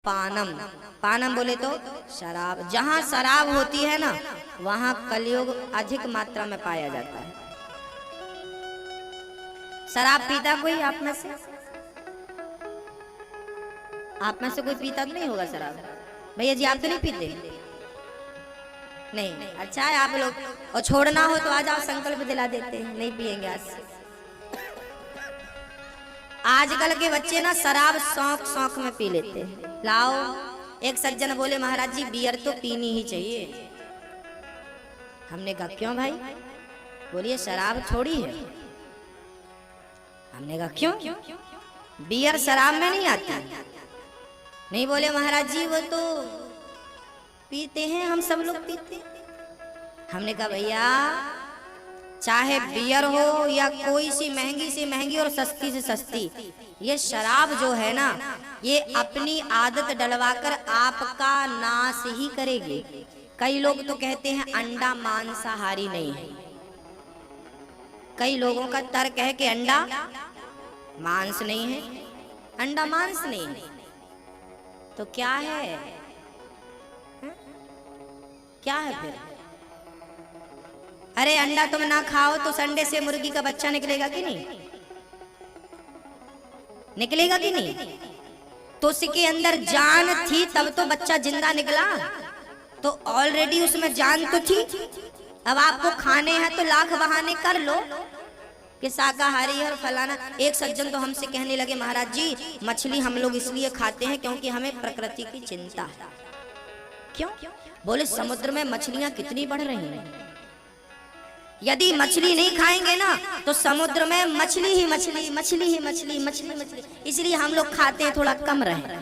पानम। पानम बोले तो शराब। जहाँ शराब होती है ना वहाँ कलयुग अधिक मात्रा में पाया जाता है। शराब पीता कोई आप में से? आप में से कोई पीता तो नहीं होगा शराब? भैया जी आप तो नहीं पीते? नहीं, अच्छा है आप लोग। और छोड़ना हो तो आ जाओ, संकल्प दिला देते हैं, नहीं पिएंगे आज से। आजकल के बच्चे ना शराब शौक शौक में पी लेते हैं। लाओ, एक सज्जन बोले महाराज जी बियर तो पीनी ही चाहिए। हमने कहा क्यों भाई? बोलिए शराब छोड़ी है। हमने कहा क्यों? बियर शराब में नहीं आती। नहीं, बोले महाराज जी वो तो पीते हैं, हम सब लोग पीते हैं। हमने कहा भैया चाहे बियर हो या कोई सी महंगी से महंगी और सस्ती से सस्ती, ये शराब जो है ना ये अपनी आदत डलवाकर आपका नाश ही करेगी। कई लोग तो कहते हैं अंडा मांसाहारी नहीं है। कई लोगों का तर्क है कि अंडा मांस नहीं है, अंडा मांस नहीं है। तो क्या है? क्या है फिर? अरे अंडा तुम ना खाओ तो संडे से मुर्गी का बच्चा निकलेगा कि नहीं? निकलेगा कि नहीं? तो उसके अंदर जान थी तब तो बच्चा जिंदा निकला, तो ऑलरेडी उसमें जान तो थी। अब आपको खाने हैं तो लाख बहाने कर लो कि शाकाहारी है और फलाना। एक सज्जन तो हमसे कहने लगे महाराज जी मछली हम लोग इसलिए खाते हैं क्योंकि हमें प्रकृति की चिंता है। क्यों? बोले समुद्र में मछलियां कितनी बढ़ रही हैं, यदि मछली नहीं खाएंगे ना तो समुद्र में मछली ही मछली, मछली ही मछली, मछली मछली, इसलिए हम लोग खाते हैं थोड़ा कम रहे।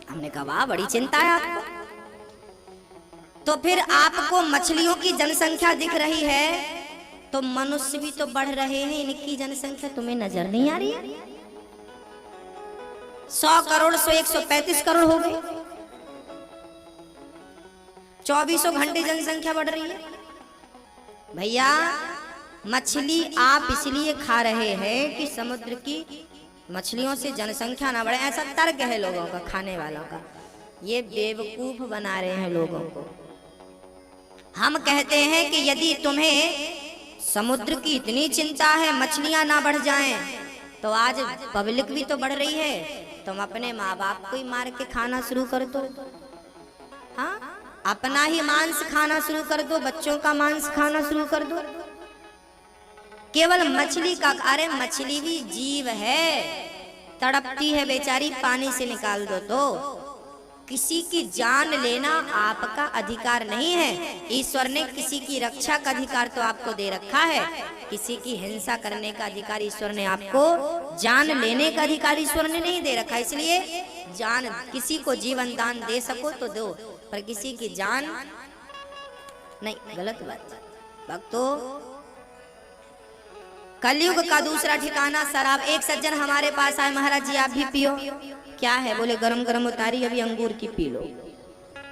हमने कहा वाह बड़ी चिंता है आपको। तो फिर आपको मछलियों की जनसंख्या दिख रही है तो मनुष्य भी तो बढ़ रहे हैं, इनकी जनसंख्या तुम्हें नजर नहीं आ रही है? 100 करोड़ से 135 करोड़ हो गए, 2400 घंटे जनसंख्या बढ़ रही है। भैया मछली आप इसलिए खा रहे हैं कि समुद्र की मछलियों से जनसंख्या ना बढ़े, ऐसा तर्क है लोगों का, खाने वालों का। ये बेवकूफ बना रहे हैं लोगों को। हम कहते हैं कि यदि तुम्हें समुद्र की इतनी चिंता है मछलियां ना बढ़ जाएं, तो आज पब्लिक भी तो बढ़ रही है, तुम अपने माँ बाप को ही मार के खाना शुरू कर दो। हाँ, अपना ही मांस खाना शुरू कर दो, बच्चों का मांस खाना शुरू कर दो। केवल मछली का, अरे मछली भी जीव है, तड़पती है बेचारी, पानी से निकाल दो। तो किसी की जान लेना आपका अधिकार नहीं है। ईश्वर ने किसी की रक्षा का अधिकार तो आपको दे रखा है, किसी की हिंसा करने का अधिकार ईश्वर ने आपको, जान लेने का अधिकार ईश्वर ने नहीं दे रखा। इसलिए जान, किसी को जीवन दान दे सको तो दो, पर किसी की जान नहीं, गलत बात। भक्तों कलयुग का दूसरा ठिकाना शराब। एक सज्जन हमारे पास आए, महाराज जी आप भी पियो। क्या है? बोले गरम गरम उतारी अभी अंगूर की पी लो।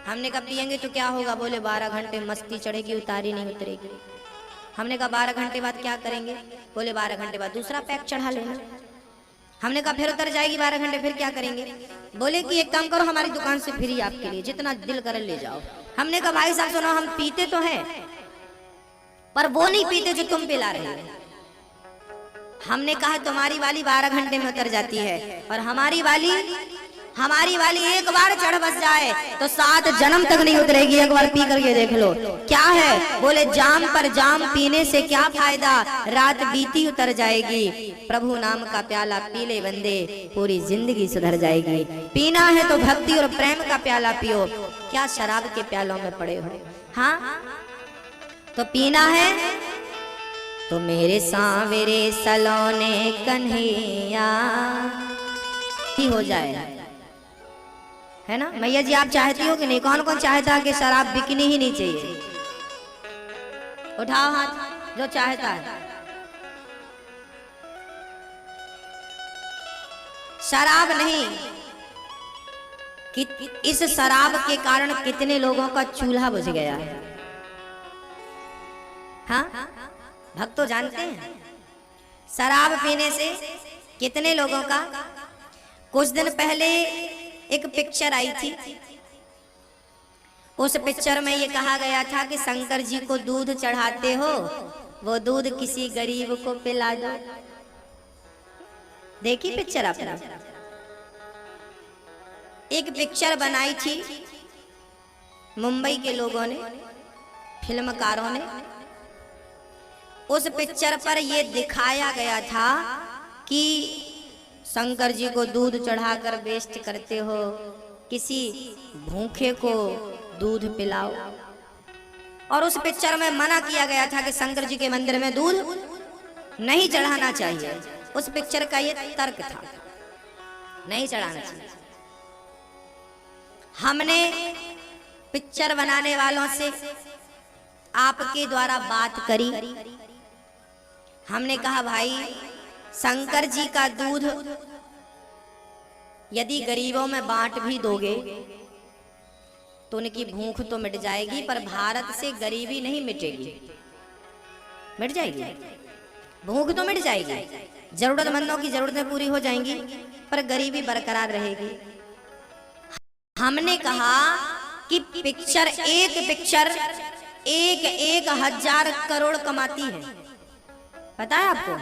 हमने कहा पियेंगे तो क्या होगा? बोले 12 घंटे मस्ती चढ़ेगी, उतारी नहीं उतरेगी। हमने कहा 12 घंटे बाद क्या करेंगे? बोले 12 घंटे बाद दूसरा पैक चढ़ा लेना। हमने कहा फिर उतर जाएगी 12 घंटे, फिर क्या करेंगे? बोले कि एक काम करो हमारी दुकान से फ्री आपके लिए, जितना दिल करे ले जाओ। हमने कहा भाई साहब सुनो, हम पीते तो हैं पर वो नहीं पीते जो तुम पिला रहे हो। हमने कहा तुम्हारी वाली 12 घंटे में उतर जाती है और हमारी वाली एक बार चढ़ बस जाए तो 7 जन्म तक नहीं उतरेगी। एक बार पी करके देख लो। क्या है? बोले जाम पर जाम पीने से क्या फायदा, रात बीती उतर जाएगी। प्रभु नाम का प्याला पी ले बंदे, पूरी जिंदगी सुधर जाएगी। पीना है तो भक्ति और प्रेम का प्याला पियो, क्या शराब के प्यालों में पड़े हो? हाँ, तो पीना है तो मेरे सांवरे सलोने कन्हैया ही हो जाए, है ना? मैया जी आप चाहती हो कि नहीं? कौन कौन चाहता है कि शराब बिकनी ही नहीं चाहिए? उठाओ हाथ जो चाहता है। शराब नहीं कि इस शराब के कारण कितने लोगों का चूल्हा बुझ गया है। हाँ, भक्तों जानते हैं शराब पीने से कितने लोगों का कुछ दिन पहले एक पिक्चर आई थी, उस पिक्चर में ये कहा गया था कि शंकर जी को दूध चढ़ाते हो, वो दूध किसी गरीब को पिला दो। देखी पिक्चर आपने? एक पिक्चर बनाई थी मुंबई के लोगों ने, फिल्मकारों ने। उस पिक्चर पर यह दिखाया गया था कि शंकर जी को दूध चढ़ाकर वेस्ट करते हो, किसी भूखे को दूध पिलाओ। और उस पिक्चर में मना किया गया था कि शंकर जी के मंदिर में दूध नहीं चढ़ाना चाहिए। उस पिक्चर का ये तर्क था, नहीं चढ़ाना चाहिए। हमने पिक्चर बनाने वालों से आपके द्वारा बात करी। हमने कहा भाई शंकर जी का दूध यदि गरीबों में बांट भी दोगे तो उनकी भूख तो मिट जाएगी, पर भारत से गरीबी नहीं मिटेगी। मिट जाएगी, भूख तो मिट जाएगी, जरूरतमंदों की जरूरतें पूरी हो जाएंगी, पर गरीबी बरकरार रहेगी। हमने कहा कि पिक्चर एक हजार करोड़ कमाती है। पता है आपको?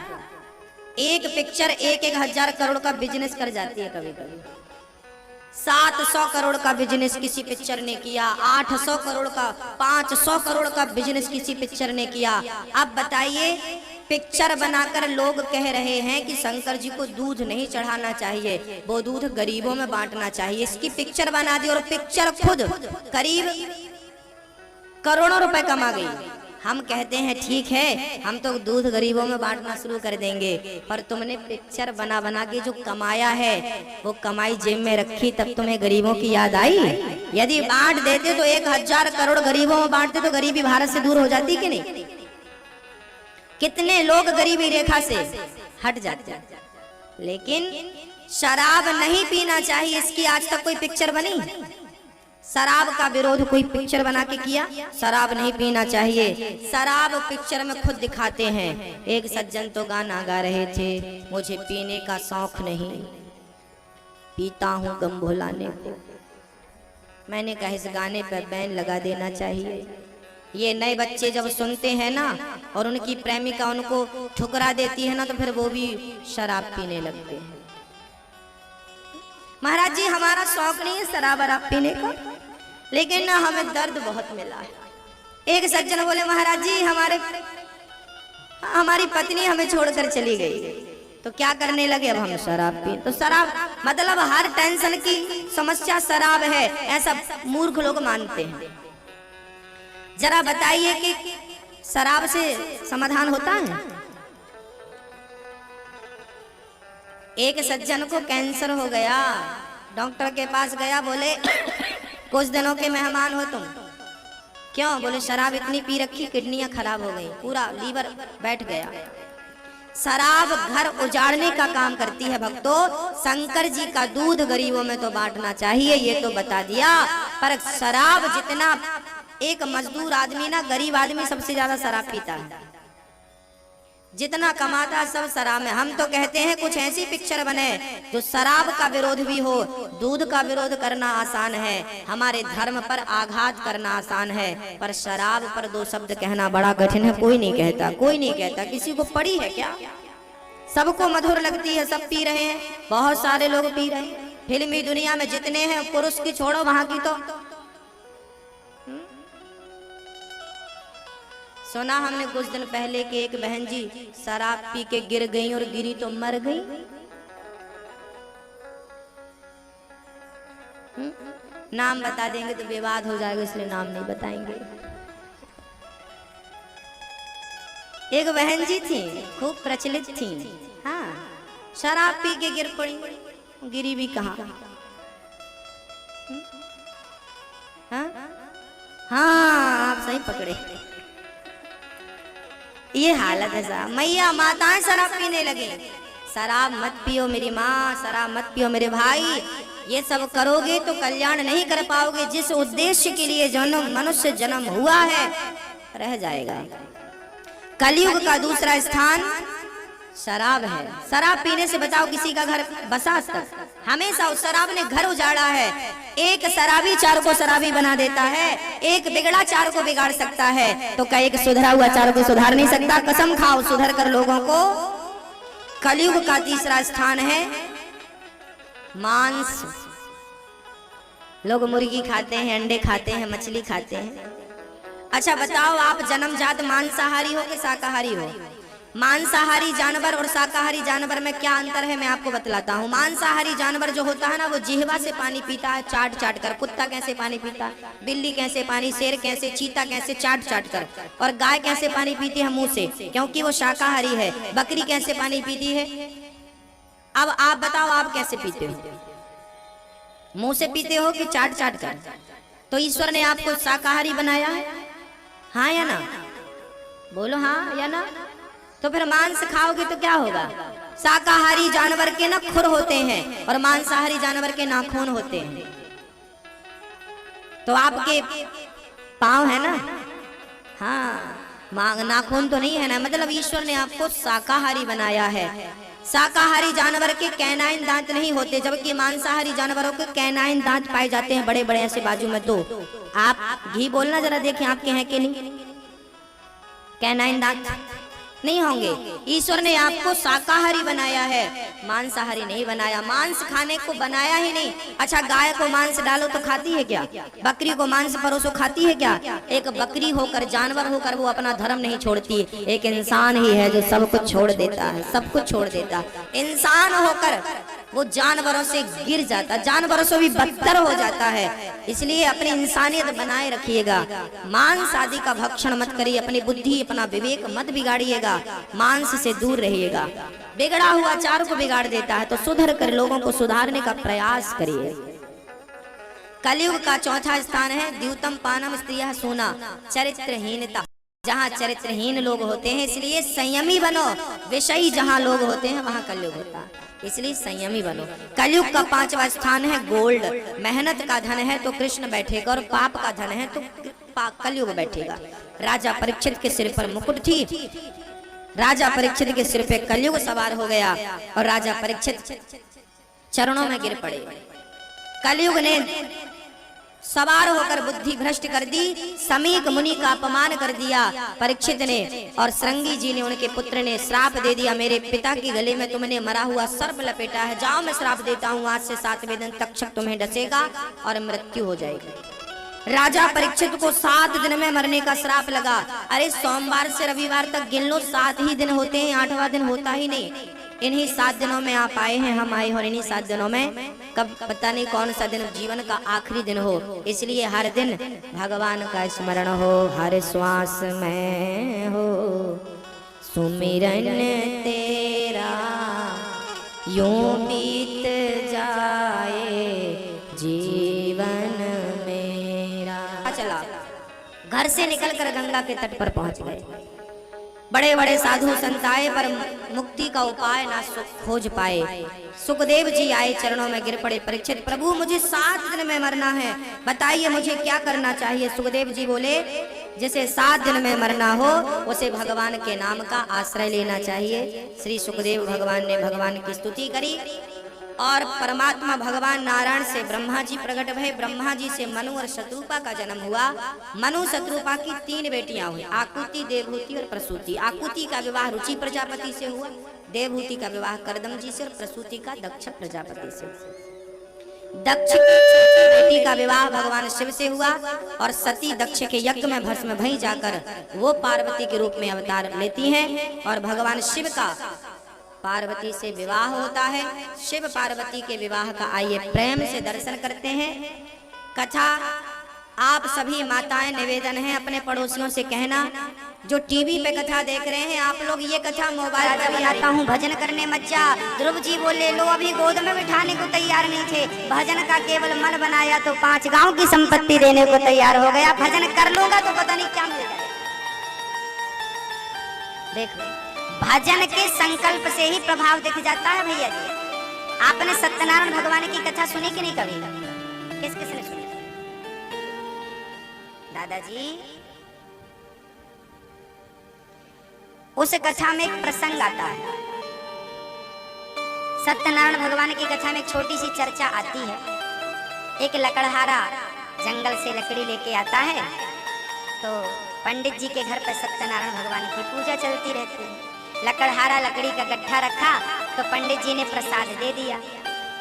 एक पिक्चर एक हजार करोड़ का बिजनेस कर जाती है। कभी कभी 700 करोड़ का बिजनेस किसी पिक्चर ने किया, 800 करोड़ का, 500 करोड़ का बिजनेस किसी पिक्चर ने किया। अब बताइए, पिक्चर बनाकर लोग कह रहे हैं कि शंकर जी को दूध नहीं चढ़ाना चाहिए, वो दूध गरीबों में बांटना चाहिए। इसकी पिक्चर बना दी और पिक्चर खुद करीब करोड़ों रुपए कमा गई। हम कहते हैं ठीक है, हम तो दूध गरीबों में बांटना शुरू कर देंगे, पर तुमने पिक्चर बना बना के जो कमाया है वो कमाई जेब में रखी, तब तुम्हें गरीबों की याद आई? यदि बांट देते तो 1000 करोड़ गरीबों में बांटते तो गरीबी भारत से दूर हो जाती कि नहीं? कितने लोग गरीबी रेखा से हट जाते। लेकिन शराब नहीं पीना चाहिए, इसकी आज तक कोई पिक्चर बनी? शराब का विरोध कोई पिक्चर बना के किया? शराब नहीं पीना चाहिए, शराब पिक्चर में खुद दिखाते हैं। एक सज्जन तो गाना गा रहे थे, मुझे पीने का शौक नहीं, पीता हूँ गम भुलाने को। मैंने कहा इस गाने पर बैन लगा देना चाहिए। ये नए बच्चे जब सुनते हैं ना और उनकी प्रेमिका उनको ठुकरा देती है ना, तो फिर वो भी शराब पीने लगते हैं। महाराज जी हमारा शौक नहीं है शराब पीने का, लेकिन ना हमें दर्द बहुत मिला है। एक सज्जन बोले महाराज जी हमारी पत्नी हमें छोड़कर चली गई, तो क्या करने लगे? अब हम शराब पी। तो शराब मतलब हर टेंशन की समस्या शराब है, ऐसा मूर्ख लोग मानते हैं। जरा बताइए कि शराब से समाधान होता है? एक सज्जन को कैंसर हो गया, डॉक्टर के पास गया, बोले कुछ दिनों के मेहमान हो तुम। क्यों? बोले शराब इतनी पी रखी, किडनियां खराब हो गई, पूरा लीवर बैठ गया। शराब घर उजाड़ने का काम करती है भक्तों। शंकर जी का दूध गरीबों में तो बांटना चाहिए, ये तो बता दिया, पर शराब जितना एक मजदूर आदमी ना, गरीब आदमी सबसे ज्यादा शराब पीता है, जितना कमाता है सब शराब में। हम तो कहते हैं कुछ ऐसी पिक्चर बने जो शराब का विरोध भी हो। दूध का विरोध करना आसान है, हमारे धर्म पर आघात करना आसान है, पर शराब पर 2 शब्द कहना बड़ा कठिन है। कोई नहीं कहता, कोई नहीं कहता। किसी को पड़ी है क्या? सबको मधुर लगती है, सब पी रहे हैं, बहुत सारे लोग पी रहे हैं। फिल्मी दुनिया में जितने हैं, पुरुष की छोड़ो, वहां की तो सुना हमने कुछ दिन पहले कि एक बहन जी शराब पी के गिर गई और गिरी तो मर गई। नाम बता देंगे तो विवाद हो जाएगा, इसलिए नाम नहीं बताएंगे। एक बहन जी थी, खूब प्रचलित थी, हाँ, शराब पी के गिर पड़ी, गिरी भी कहाँ? हाँ आप सही पकड़े। ये हालत है साहब। मैया माताएं शराब पीने लगे। शराब मत पियो मेरी माँ, शराब मत पियो मेरे भाई, ये सब करोगे तो कल्याण नहीं कर पाओगे। जिस उद्देश्य के लिए जन्म मनुष्य जन्म हुआ है रह जाएगा। कलयुग का दूसरा स्थान शराब है। शराब पीने से बताओ किसी का घर बसा तक हमेशा उस शराब ने घर उजाड़ा है। एक शराबी चार को शराबी बना देता है, एक बिगड़ा चार को बिगाड़ सकता है, तो क्या एक सुधरा हुआ चार को सुधार नहीं सकता? कसम खाओ सुधर कर लोगों को। कलयुग का तीसरा स्थान है मांस। लोग मुर्गी खाते हैं, अंडे खाते हैं, मछली खाते हैं। अच्छा बताओ, आप जन्मजात मांसाहारी हो कि शाकाहारी हो? मांसाहारी जानवर और शाकाहारी जानवर में क्या अंतर है मैं आपको बतलाता हूँ। मांसाहारी जानवर जो होता है ना, वो जिह्वा से पानी पीता है चाट चाट कर। कुत्ता कैसे पानी पीता है, बिल्ली कैसे पानी, शेर कैसे, चीता कैसे, चाट चाट कर। और गाय कैसे पानी पीती है? मुंह से, क्योंकि वो शाकाहारी है। बकरी कैसे पानी पीती है? अब आप बताओ, आप कैसे पीते हो? मुंह से पीते हो कि चाट चाट कर? तो ईश्वर ने आपको शाकाहारी बनाया है, हाँ या ना? बोलो हाँ या ना। तो फिर मांस खाओगे तो क्या होगा? शाकाहारी जानवर के ना खुर होते हैं और मांसाहारी जानवर के नाखून होते हैं। तो आपके पांव है ना, हाँ, नाखून तो नहीं है ना। मतलब ईश्वर ने आपको शाकाहारी बनाया है। शाकाहारी जानवर के कैनाइन दांत नहीं होते, जबकि मांसाहारी जानवरों के कैनाइन दांत पाए जाते हैं, बड़े बड़े ऐसे बाजू में दो। आप घी बोलना जरा, देखें आपके हैं कि नहीं कैनाइन दांत? नहीं होंगे। ईश्वर ने आपको शाकाहारी बनाया है, मांसाहारी नहीं बनाया। मांस खाने को बनाया ही नहीं। अच्छा, गाय को मांस डालो तो खाती है क्या? बकरी को मांस परोसो खाती है क्या? एक बकरी होकर, जानवर होकर वो अपना धर्म नहीं छोड़ती। एक इंसान ही है जो सब कुछ छोड़ देता है, सब कुछ छोड़ देता। इंसान होकर वो जानवरों से गिर जाता, जानवरों से भी बदतर हो जाता है। इसलिए अपनी इंसानियत बनाए रखिएगा। मांस आदि का भक्षण मत करिए, अपनी बुद्धि अपना विवेक मत बिगाड़िएगा, मांस से दूर रहिएगा। बिगड़ा हुआ चार को बिगाड़ देता है, तो सुधर कर लोगों को सुधारने का प्रयास करिए। कलयुग का चौथा स्थान है द्यूतम पानम स्त्रियः सूना, चरित्रहीनता। जहाँ चरित्रहीन लोग होते हैं, इसलिए संयमी बनो। विषयी जहाँ लोग होते हैं वहाँ कलयुग होता है, इसलिए संयमी बनो। कलयुग का पांचवा स्थान है गोल्ड। मेहनत का धन है तो कृष्ण बैठेगा, और पाप का धन है तो कलयुग बैठेगा। राजा परीक्षित के सिर पर मुकुट थी, राजा परीक्षित के सिर पे कलयुग सवार हो गया और राजा परीक्षित चरणों में गिर पड़े। कलयुग ने सवार होकर बुद्धि भ्रष्ट कर दी, समीक मुनि का अपमान कर दिया परीक्षित ने, और श्रृंगी जी ने, उनके पुत्र ने श्राप दे दिया, मेरे पिता के गले में तुमने मरा हुआ सर्प लपेटा है, जाओ मैं श्राप देता हूँ, आज से 7वें दिन तक्षक तुम्हें डसेगा और मृत्यु हो जाएगी। राजा परीक्षित को 7 दिन में मरने का श्राप लगा। अरे सोमवार से रविवार तक गिन लो, 7 ही दिन होते हैं, 8वां दिन होता ही नहीं। इन्हीं 7 दिनों में आप आए हैं, हम आए, और इन्हीं 7 दिनों में कब पता नहीं कौन सा दिन जीवन का आखिरी दिन हो। इसलिए हर दिन भगवान का स्मरण हो, हर श्वास में हो सुमिरन तेरा, यूं बीत जाए जीवन मेरा। चला, घर से निकलकर गंगा के तट पर पहुंच गए। बड़े बड़े साधु संत आए पर मुक्ति का उपाय ना खोज पाए। सुखदेव जी आए, चरणों में गिर पड़े। परीक्षित, प्रभु मुझे 7 दिन में मरना है, बताइए मुझे क्या करना चाहिए। सुखदेव जी बोले, जिसे 7 दिन में मरना हो उसे भगवान के नाम का आश्रय लेना चाहिए। श्री सुखदेव भगवान ने भगवान की स्तुति करी और परमात्मा भगवान नारायण से ब्रह्मा जी प्रकट भये। ब्रह्मा जी से मनु और शत्रुपा का जन्म हुआ। मनु शत्रुपा की 3 बेटियां हुई, आकुति, देवहूति और प्रसूति। आकुति का विवाह रुचि प्रजापति से हुआ, देवहूति का विवाह करदम जी से, और प्रसूति का दक्ष प्रजापति से। दक्ष की बेटी का विवाह भगवान शिव से हुआ, और सती दक्ष के यज्ञ में भस्म भई जाकर वो पार्वती के रूप में अवतार लेती हैं, और भगवान शिव का पार्वती से विवाह होता है। शिव पार्वती के विवाह का आइए प्रेम से दर्शन करते हैं। कथा आप सभी माताएं निवेदन है अपने पड़ोसियों से कहना, जो टीवी पे कथा देख रहे हैं, आप लोग ये कथा मोबाइल पर भी आता हूँ भजन करने मत जा। ध्रुव जी बोले, लो अभी गोद में बिठाने को तैयार नहीं थे, भजन का केवल मन बनाया तो 5 गांव की संपत्ति देने को तैयार हो गया। भजन कर लूंगा तो पता नहीं क्या मिलेगा। देख, भजन के संकल्प से ही प्रभाव दिख जाता है भैया जी। आपने सत्यनारायण भगवान की कथा सुनी कि नहीं कभी? किस किस ने सुनी? दादाजी, उस कथा में एक प्रसंग आता है। सत्यनारायण भगवान की कथा में एक छोटी सी चर्चा आती है। एक लकड़हारा जंगल से लकड़ी लेके आता है, तो पंडित जी के घर पर सत्यनारायण भगवान की पूजा चलती रहती है। लकड़हारा लकड़ी का गट्ठा रखा, तो पंडित जी ने प्रसाद दे दिया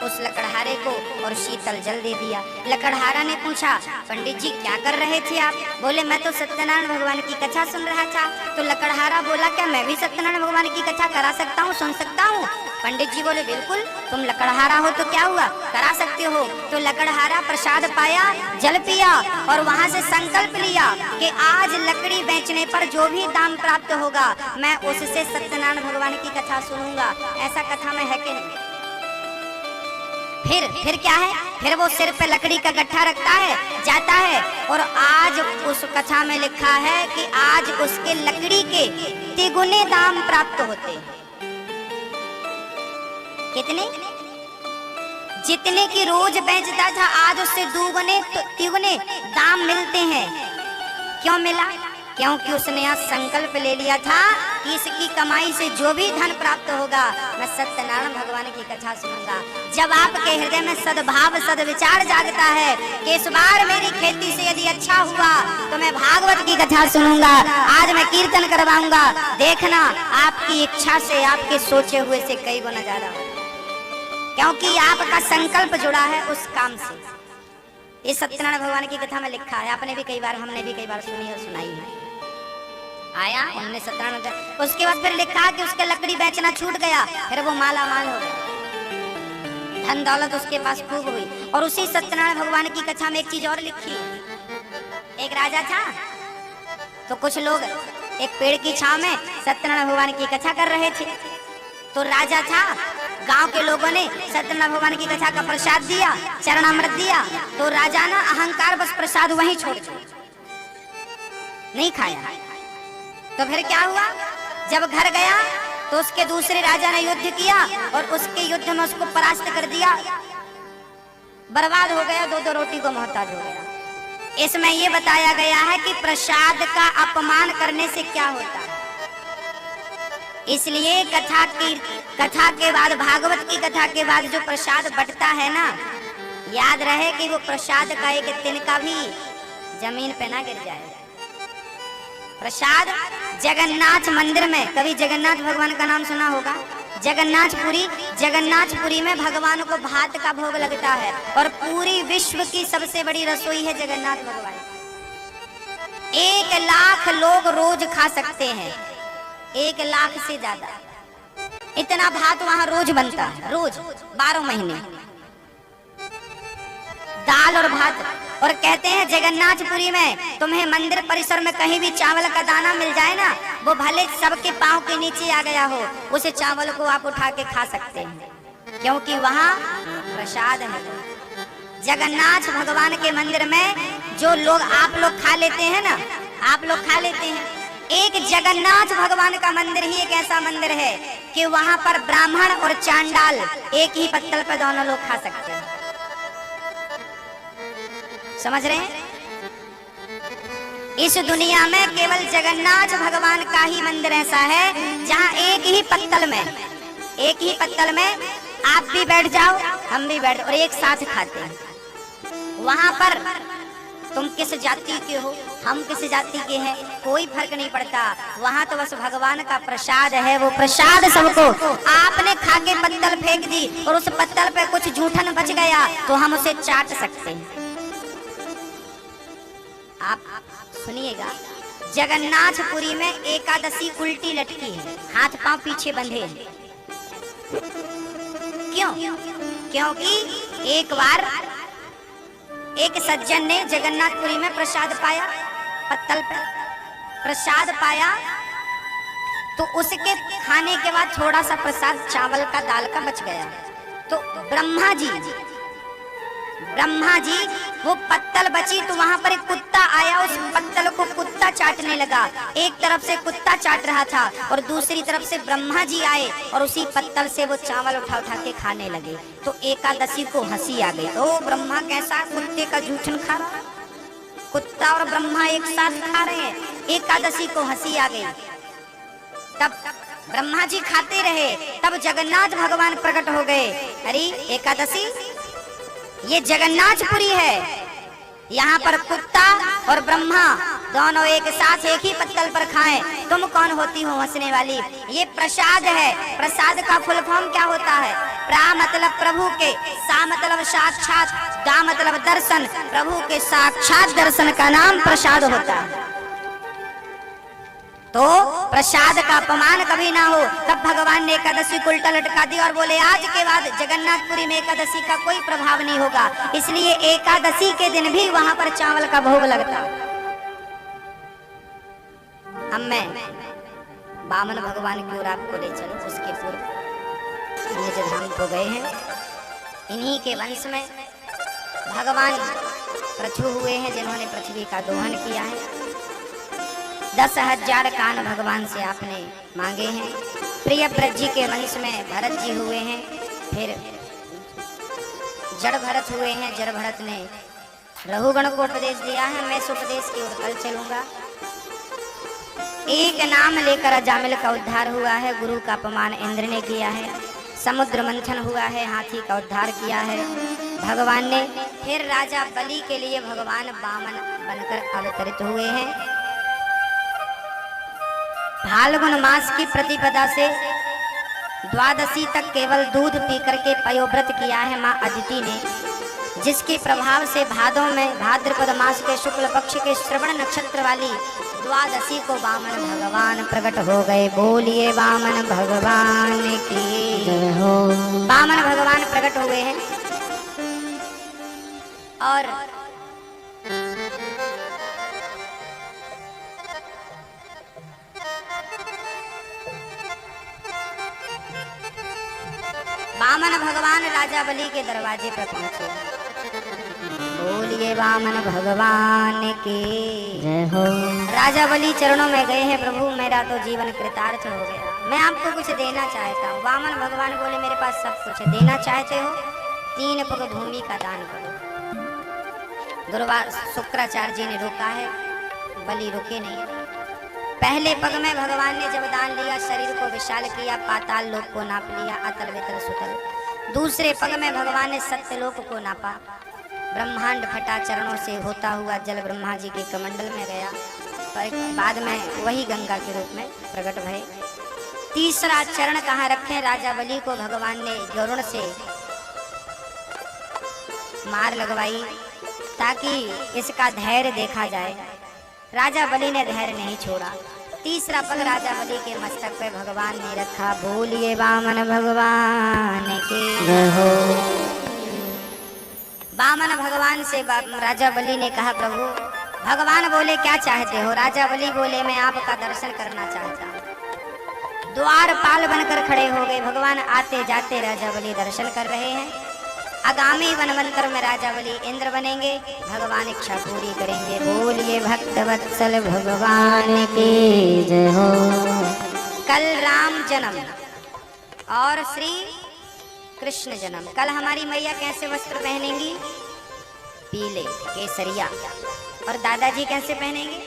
उस लकड़हारे को और शीतल जल दे दिया। लकड़हारा ने पूछा, पंडित जी क्या कर रहे थे आप? बोले मैं तो सत्यनारायण भगवान की कथा सुन रहा था। तो लकड़हारा बोला, क्या मैं भी सत्यनारायण भगवान की कथा करा सकता हूँ, सुन सकता हूँ? पंडित जी बोले, बिल्कुल, तुम लकड़हारा हो तो क्या हुआ, करा सकते हो। तो लकड़हारा प्रसाद पाया, जल पिया और वहाँ से संकल्प लिया कि आज लकड़ी बेचने पर जो भी दाम प्राप्त होगा मैं उससे सत्यनारायण भगवान की कथा सुनूंगा। ऐसा कथा में है कि नहीं? फिर क्या है, फिर वो सिर पे लकड़ी का गट्ठा रखता है, जाता है, और आज उस कथा में लिखा है कि आज उसके लकड़ी के तिगुने दाम प्राप्त होते हैं। कितने? जितने की रोज बेचता था आज उससे दुगुने तिगुने दाम मिलते हैं। क्यों मिला? क्योंकि उसने आज संकल्प ले लिया था कि इसकी कमाई से जो भी धन प्राप्त होगा मैं सत्यनारायण भगवान की कथा सुनूंगा। जब आपके हृदय में सद्भाव सद्विचार जागता है कि इस बार मेरी खेती से यदि अच्छा हुआ तो मैं भागवत की कथा सुनूंगा, आज मैं कीर्तन करवाऊंगा, देखना आपकी इच्छा से आपके सोचे हुए से कई गुना ज्यादा होगा, क्योंकि आपका संकल्प जुड़ा है उस काम से। ये सत्यनारायण भगवान की कथा में लिखा है, आपने भी कई बार, हमने भी कई बार सुनी और सुनाई है। आया उन्होंने सत्यनारायण, उसके बाद फिर लिखा कि उसके लकड़ी बेचना छूट गया, फिर वो माला माल हो गया, धन दौलत उसके पास खूब हुई। और उसी सत्यनारायण भगवान की कथा में एक चीज और लिखी। एक राजा था, तो कुछ लोग एक पेड़ की छांव में सत्यनारायण भगवान की कथा कर रहे थे। तो राजा था, गांव के लोगों ने सत्यनारायण भगवान की कथा का प्रसाद दिया, चरणामृत दिया, तो राजा ना अहंकार बस प्रसाद वहीं छोड़ दिया, नहीं खाया। तो फिर क्या हुआ, जब घर गया तो उसके दूसरे राजा ने युद्ध किया और उसके युद्ध में उसको परास्त कर दिया, बर्बाद हो गया, दो रोटी को मोहताज हो गया। इसमें यह बताया गया है कि प्रसाद का अपमान करने से क्या होता है। इसलिए कथा के बाद, भागवत की कथा के बाद जो प्रसाद बंटता है ना, याद रहे कि वो प्रसाद का एक तिनका भी जमीन पे ना गिर जाए। प्रसाद जगन्नाथ मंदिर में, कभी जगन्नाथ भगवान का नाम सुना होगा, जगन्नाथपुरी में भगवान को भात का भोग लगता है और पूरी विश्व की सबसे बड़ी रसोई है जगन्नाथ भगवान। 1 लाख लोग रोज खा सकते हैं, 1 लाख से ज्यादा, इतना भात वहां रोज बनता है, रोज 12 महीने दाल और भात। और कहते हैं जगन्नाथपुरी में तुम्हें मंदिर परिसर में कहीं भी चावल का दाना मिल जाए ना, वो भले सबके पांव के नीचे आ गया हो, उसे चावल को आप उठा के खा सकते हैं, क्योंकि वहाँ प्रसाद है। जगन्नाथ भगवान के मंदिर में जो लोग, आप लोग खा लेते हैं ना, आप लोग खा लेते हैं, एक जगन्नाथ भगवान का मंदिर ही एक ऐसा मंदिर है कि वहाँ पर ब्राह्मण और चांडाल एक ही पत्तल पर दोनों लोग खा सकते हैं। समझ रहे हैं? इस दुनिया में केवल जगन्नाथ भगवान का ही मंदिर ऐसा है जहाँ एक ही पत्तल में आप भी बैठ जाओ, हम भी बैठ और एक साथ खाते हैं। वहाँ पर तुम किस जाति के हो, हम किस जाति के हैं, कोई फर्क नहीं पड़ता। वहाँ तो बस भगवान का प्रसाद है, वो प्रसाद सबको, आपने खा के पत्तल फेंक दी और उस पत्तल पे कुछ जूठन बच गया तो हम उसे चाट सकते हैं। आप सुनिएगा, जगन्नाथपुरी में एकादशी उल्टी लटकी है, हाथ पांव पीछे बंधे हैं। क्यों? क्योंकि एक बार एक सज्जन ने जगन्नाथपुरी में प्रसाद पाया, पत्तल पर प्रसाद पाया, तो उसके खाने के बाद थोड़ा सा प्रसाद चावल का, दाल का बच गया। तो ब्रह्मा जी वो पत्तल बची, तो वहां पर एक कुत्ता आया, उस पत्तल को कुत्ता चाटने लगा। एक तरफ से कुत्ता चाट रहा था और दूसरी तरफ से ब्रह्मा जी आए और उसी पत्तल से वो चावल उठा के खाने लगे। तो एकादशी को हंसी आ गई, ओ ब्रह्मा कैसा कुत्ते का जूठन खा रहा, कुत्ता और ब्रह्मा एक साथ खा रहे हैं, एकादशी को हंसी आ गई। तब ब्रह्मा जी खाते रहे, तब जगन्नाथ भगवान प्रकट हो गए। अरे एकादशी ये जगन्नाथपुरी है, यहाँ पर कुत्ता और ब्रह्मा दोनों एक साथ एक ही पत्तल पर खाएं। तुम कौन होती हो हंसने वाली? ये प्रसाद है। प्रसाद का फुल फॉर्म क्या होता है? प्रा मतलब प्रभु के, सा मतलब साक्षात, दा मतलब दर्शन। प्रभु के साक्षात दर्शन का नाम प्रसाद होता है। तो प्रसाद का अपमान कभी ना हो। तब भगवान ने एकादशी को उल्टा लटका दिया और बोले आज के बाद जगन्नाथपुरी में एकादशी का कोई प्रभाव नहीं होगा, इसलिए एकादशी के दिन भी वहां पर चावल का भोग लगता। अब मैं बामन भगवान की ओर आपको ले चलूं। उसके पूर्व निज धाम को गए हैं। इन्हीं के वंश में भगवान पृथु हुए हैं, जिन्होंने पृथ्वी का दोहन किया है। 10,000 कान भगवान से आपने मांगे हैं। प्रियव्रत जी के वंश में भरत जी हुए हैं। फिर जड़ भरत हुए हैं। जड़ भरत ने रघुगण को उपदेश दिया है। मैं इस उपदेश की ओर कल चलूंगा। एक नाम लेकर अजामिल का उद्धार हुआ है। गुरु का अपमान इंद्र ने किया है। समुद्र मंथन हुआ है। हाथी का उद्धार किया है भगवान ने। फिर राजा बलि के लिए भगवान वामन बनकर अवतरित हुए हैं। फाल्गुन मास की प्रतिपदा से द्वादशी तक केवल दूध पी करके पयोव्रत किया है माँ अदिति ने, जिसके प्रभाव से भादों में भाद्रपद मास के शुक्ल पक्ष के श्रवण नक्षत्र वाली द्वादशी को वामन भगवान प्रकट हो गए। बोलिए वामन भगवान की जय हो। वामन भगवान प्रकट हुए हैं और वामन भगवान राजा बलि के दरवाजे पर पहुंचे। बोलिए वामन भगवान की जय हो। राजा बलि चरणों में गए हैं। प्रभु मेरा तो जीवन कृतार्थ हो गया, मैं आपको कुछ देना चाहता हूँ। वामन भगवान बोले मेरे पास सब कुछ है। देना चाहते हो 3 पग भूमि का दान करो। दुर्वासा शुक्राचार्य जी ने रोका है, बलि रुके नहीं। पहले पग में भगवान ने जब दान लिया, शरीर को विशाल किया, पाताल लोक को नाप लिया, अतल वितल सुतल। दूसरे पग में भगवान ने सत्यलोक को नापा। ब्रह्मांड फटा, चरणों से होता हुआ जल ब्रह्मा जी के कमंडल में गया, पर बाद में वही गंगा के रूप में प्रकट भये। तीसरा चरण कहाँ रखे? राजा बलि को भगवान ने गरुड़ से मार लगवाई ताकि इसका धैर्य देखा जाए। राजा बलि ने धैर्य नहीं छोड़ा। तीसरा पग राजा बलि के मस्तक पे भगवान ने रखा। बोलिए वामन भगवान की जय हो। वामन भगवान से राजा बलि ने कहा प्रभु, भगवान बोले क्या चाहते हो? राजा बलि बोले मैं आपका दर्शन करना चाहता हूँ। द्वारपाल बनकर खड़े हो गए। भगवान आते जाते राजा बलि दर्शन कर रहे हैं। आगामी वनवंतर में राजा बलि इंद्र बनेंगे, भगवान इच्छा पूरी करेंगे। बोलिए भक्त वत्सल भगवान की जय हो। कल राम जन्म और श्री कृष्ण जन्म। कल हमारी मैया कैसे वस्त्र पहनेंगी? पीले केसरिया। और दादाजी कैसे पहनेंगे?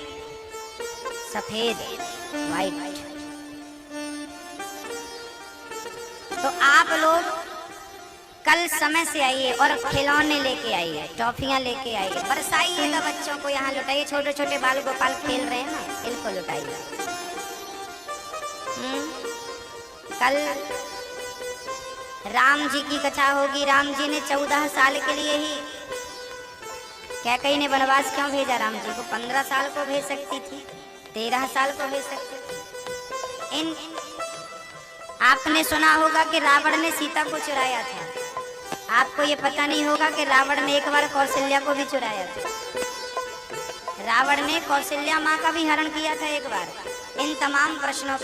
सफेद व्हाइट। तो आप लोग कल समय से आइए और खिलौने लेके आइए, टॉफियां लेके आइए, बरसाइएगा बच्चों को। यहाँ लुटाइए। छोटे छोटे बाल गोपाल खेल रहे हैं ना, इनको लुटाइए। कल राम जी की कथा होगी। राम जी ने 14 साल के लिए ही कैकेयी ने वनवास क्यों भेजा? राम जी को 15 साल को भेज सकती थी, 13 साल को भेज सकती थी। आपने सुना होगा कि रावण ने सीता को चुराया था। आपको ये पता नहीं होगा कि रावण ने एक बार कौशल्या को भी चुराया था। रावण ने कौशल्या माँ का भी हरण किया था एक बार। इन तमाम प्रश्नों पर